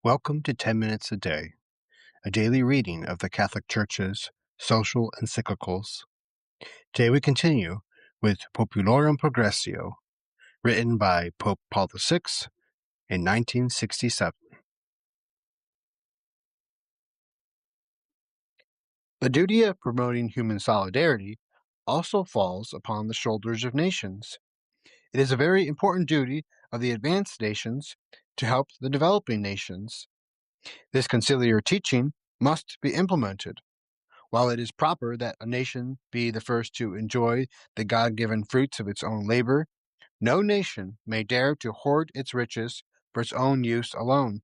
Welcome to 10 Minutes a Day, a daily reading of the Catholic Church's social encyclicals. Today we continue with Populorum Progressio, written by Pope Paul VI in 1967. The duty of promoting human solidarity also falls upon the shoulders of nations. It is a very important duty of the advanced nations to help the developing nations. This conciliar teaching must be implemented. While it is proper that a nation be the first to enjoy the God-given fruits of its own labor, no nation may dare to hoard its riches for its own use alone.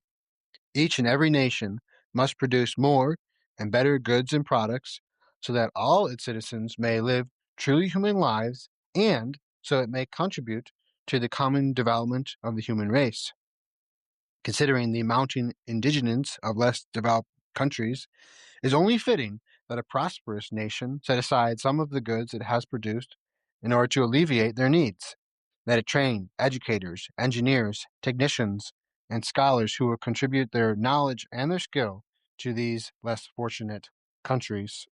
Each and every nation must produce more and better goods and products so that all its citizens may live truly human lives and so it may contribute to the common development of the human race. Considering the mounting indigence of less developed countries, it is only fitting that a prosperous nation set aside some of the goods it has produced in order to alleviate their needs, that it train educators, engineers, technicians, and scholars who will contribute their knowledge and their skill to these less fortunate countries.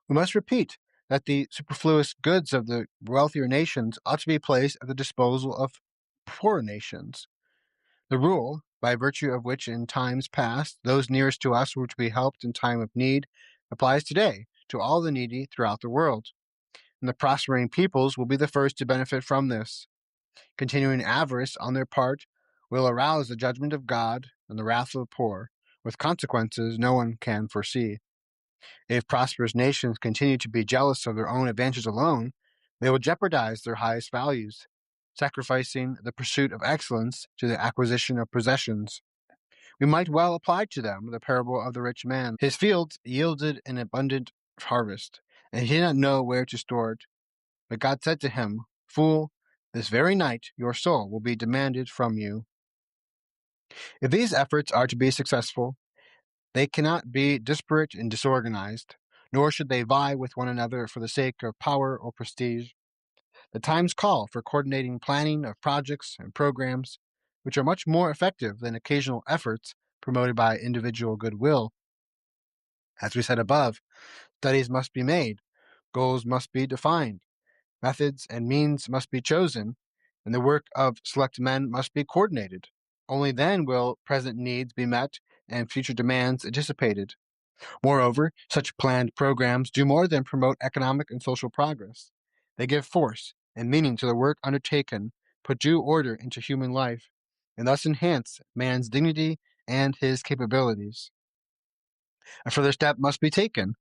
We must repeat that the superfluous goods of the wealthier nations ought to be placed at the disposal of poorer nations. The rule, by virtue of which in times past those nearest to us were to be helped in time of need, applies today to all the needy throughout the world, and the prospering peoples will be the first to benefit from this. Continuing avarice on their part will arouse the judgment of God and the wrath of the poor, with consequences no one can foresee. If prosperous nations continue to be jealous of their own advantage alone, they will jeopardize their highest values, sacrificing the pursuit of excellence to the acquisition of possessions. We might well apply to them the parable of the rich man. His fields yielded an abundant harvest, and he did not know where to store it. But God said to him, "Fool, this very night your soul will be demanded from you." If these efforts are to be successful, they cannot be disparate and disorganized, nor should they vie with one another for the sake of power or prestige. The times call for coordinating planning of projects and programs, which are much more effective than occasional efforts promoted by individual goodwill. As we said above, studies must be made, goals must be defined, methods and means must be chosen, and the work of select men must be coordinated. Only then will present needs be met and future demands anticipated. Moreover, such planned programs do more than promote economic and social progress. They give force and meaning to the work undertaken, put due order into human life, and thus enhance man's dignity and his capabilities. A further step must be taken.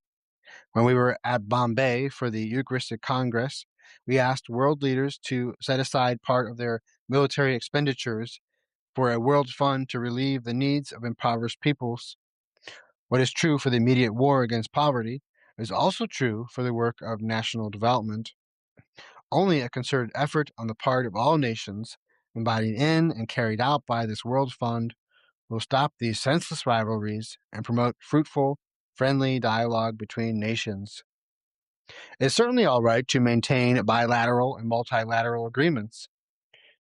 When we were at Bombay for the Eucharistic Congress, we asked world leaders to set aside part of their military expenditures for a world fund to relieve the needs of impoverished peoples. What is true for the immediate war against poverty is also true for the work of national development. Only a concerted effort on the part of all nations, embodied in and carried out by this World Fund, will stop these senseless rivalries and promote fruitful, friendly dialogue between nations. It's certainly all right to maintain bilateral and multilateral agreements.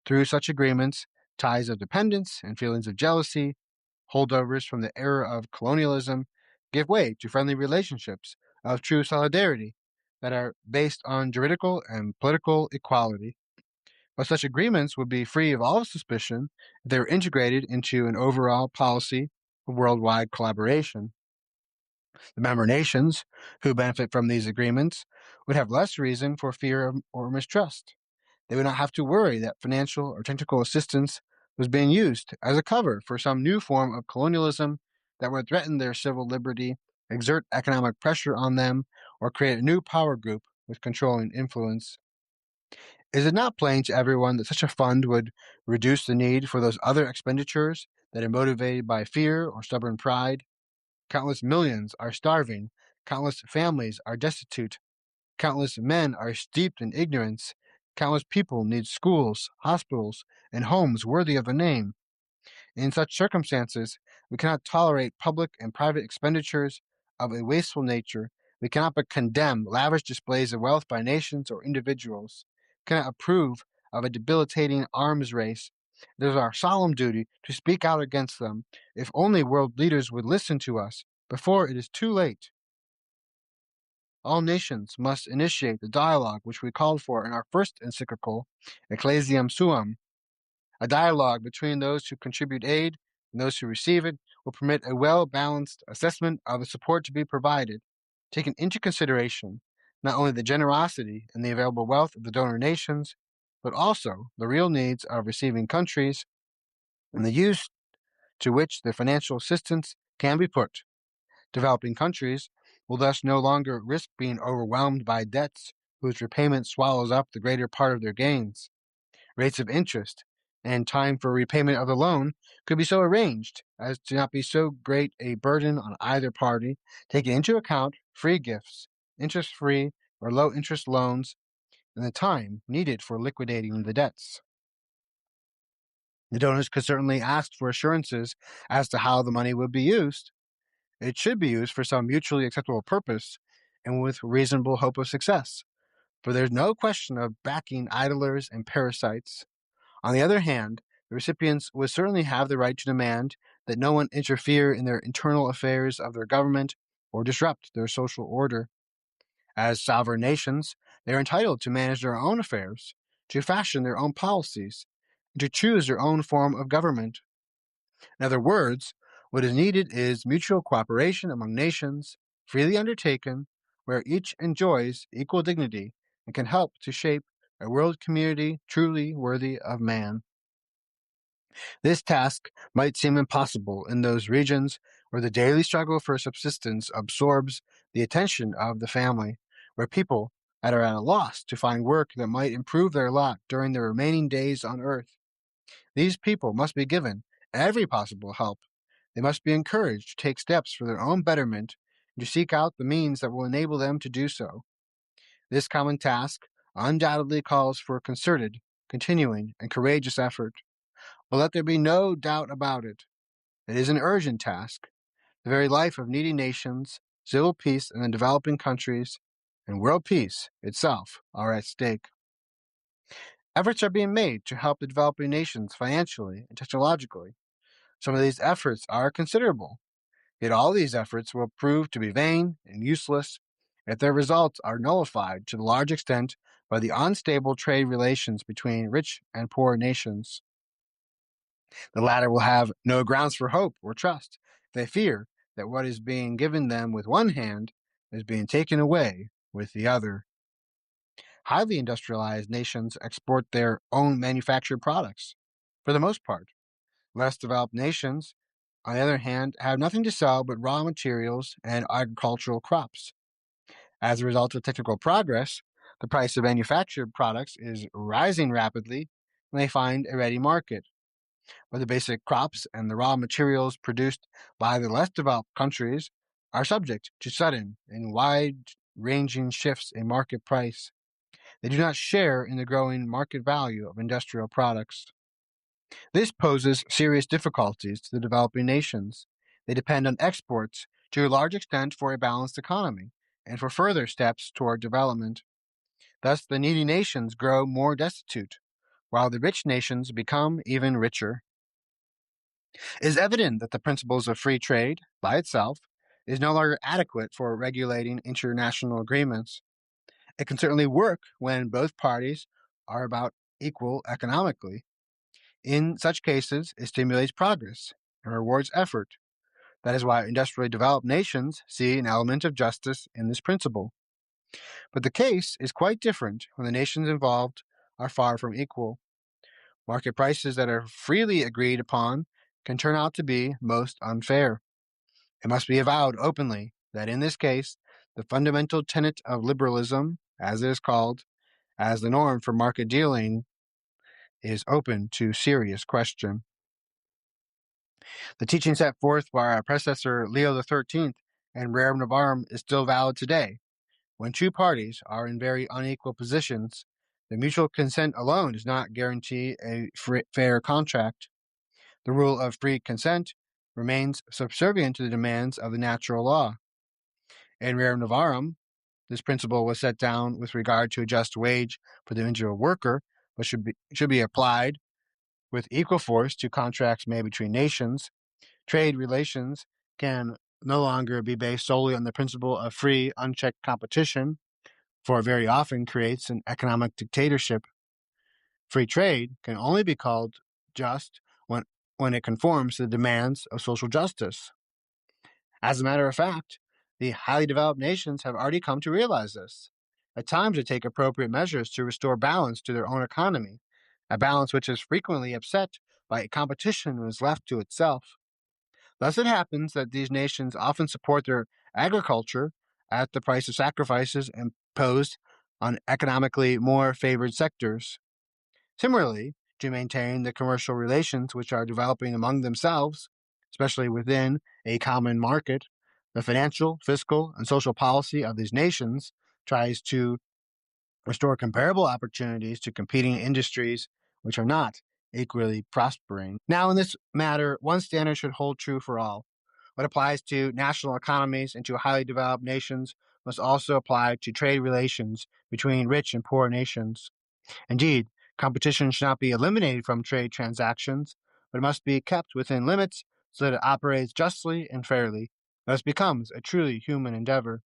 Through such agreements, ties of dependence and feelings of jealousy, holdovers from the era of colonialism, give way to friendly relationships of true solidarity that are based on juridical and political equality. But such agreements would be free of all suspicion if they were integrated into an overall policy of worldwide collaboration. The member nations who benefit from these agreements would have less reason for fear or mistrust. They would not have to worry that financial or technical assistance was being used as a cover for some new form of colonialism that would threaten their civil liberty, exert economic pressure on them, or create a new power group with controlling influence. Is it not plain to everyone that such a fund would reduce the need for those other expenditures that are motivated by fear or stubborn pride? Countless millions are starving, countless families are destitute, countless men are steeped in ignorance, countless people need schools, hospitals, and homes worthy of the name. In such circumstances, we cannot tolerate public and private expenditures of a wasteful nature. We cannot but condemn lavish displays of wealth by nations or individuals. We cannot approve of a debilitating arms race It is our solemn duty to speak out against them, if only world leaders would listen to us before it is too late. All nations must initiate the dialogue which we called for in our first encyclical, Ecclesiam Suam. A dialogue between those who contribute aid and those who receive it will permit a well-balanced assessment of the support to be provided, taking into consideration not only the generosity and the available wealth of the donor nations, but also the real needs of receiving countries and the use to which their financial assistance can be put. Developing countries will thus no longer risk being overwhelmed by debts whose repayment swallows up the greater part of their gains. Rates of interest and time for repayment of the loan could be so arranged as to not be so great a burden on either party, taking into account free gifts, interest-free or low-interest loans, and the time needed for liquidating the debts. The donors could certainly ask for assurances as to how the money would be used. It should be used for some mutually acceptable purpose and with reasonable hope of success, for there's no question of backing idlers and parasites. On the other hand, the recipients would certainly have the right to demand that no one interfere in their internal affairs of their government or disrupt their social order. As sovereign nations, they are entitled to manage their own affairs, to fashion their own policies, and to choose their own form of government. In other words, what is needed is mutual cooperation among nations, freely undertaken, where each enjoys equal dignity and can help to shape a world community truly worthy of man. This task might seem impossible in those regions where the daily struggle for subsistence absorbs the attention of the family, where people are at a loss to find work that might improve their lot during their remaining days on earth. These people must be given every possible help. They must be encouraged to take steps for their own betterment and to seek out the means that will enable them to do so. This common task undoubtedly calls for concerted, continuing, and courageous effort. But let there be no doubt about it. It is an urgent task. The very life of needy nations, civil peace in the developing countries, and world peace itself are at stake. Efforts are being made to help the developing nations financially and technologically. Some of these efforts are considerable, yet all these efforts will prove to be vain and useless if their results are nullified to a large extent by the unstable trade relations between rich and poor nations. The latter will have no grounds for hope or trust. They fear that what is being given them with one hand is being taken away with the other. Highly industrialized nations export their own manufactured products, for the most part. Less developed nations, on the other hand, have nothing to sell but raw materials and agricultural crops. As a result of technical progress, the price of manufactured products is rising rapidly, and they find a ready market. But the basic crops and the raw materials produced by the less developed countries are subject to sudden and wide-ranging shifts in market price. They do not share in the growing market value of industrial products. This poses serious difficulties to the developing nations. They depend on exports to a large extent for a balanced economy and for further steps toward development. Thus, the needy nations grow more destitute, while the rich nations become even richer. It is evident that the principles of free trade, by itself, is no longer adequate for regulating international agreements. It can certainly work when both parties are about equal economically. In such cases, it stimulates progress and rewards effort. That is why industrially developed nations see an element of justice in this principle. But the case is quite different when the nations involved are far from equal. Market prices that are freely agreed upon can turn out to be most unfair. It must be avowed openly that in this case, the fundamental tenet of liberalism, as it is called, as the norm for market dealing, is open to serious question. The teaching set forth by our predecessor Leo XIII and Rerum Novarum is still valid today. When two parties are in very unequal positions, the mutual consent alone does not guarantee a fair contract. The rule of free consent remains subservient to the demands of the natural law. In Rerum Novarum, this principle was set down with regard to a just wage for the individual worker, but should be applied with equal force to contracts made between nations, trade relations can no longer be based solely on the principle of free, unchecked competition, for it very often creates an economic dictatorship. Free trade can only be called just when it conforms to the demands of social justice. As a matter of fact, the highly developed nations have already come to realize this. At times, they take appropriate measures to restore balance to their own economy, a balance which is frequently upset by competition and is left to itself. Thus, it happens that these nations often support their agriculture at the price of sacrifices imposed on economically more favored sectors. Similarly, to maintain the commercial relations which are developing among themselves, especially within a common market, the financial, fiscal, and social policy of these nations tries to restore comparable opportunities to competing industries which are not equally prospering. Now, in this matter, one standard should hold true for all. What applies to national economies and to highly developed nations must also apply to trade relations between rich and poor nations. Indeed, competition should not be eliminated from trade transactions, but must be kept within limits so that it operates justly and fairly, thus becomes a truly human endeavor.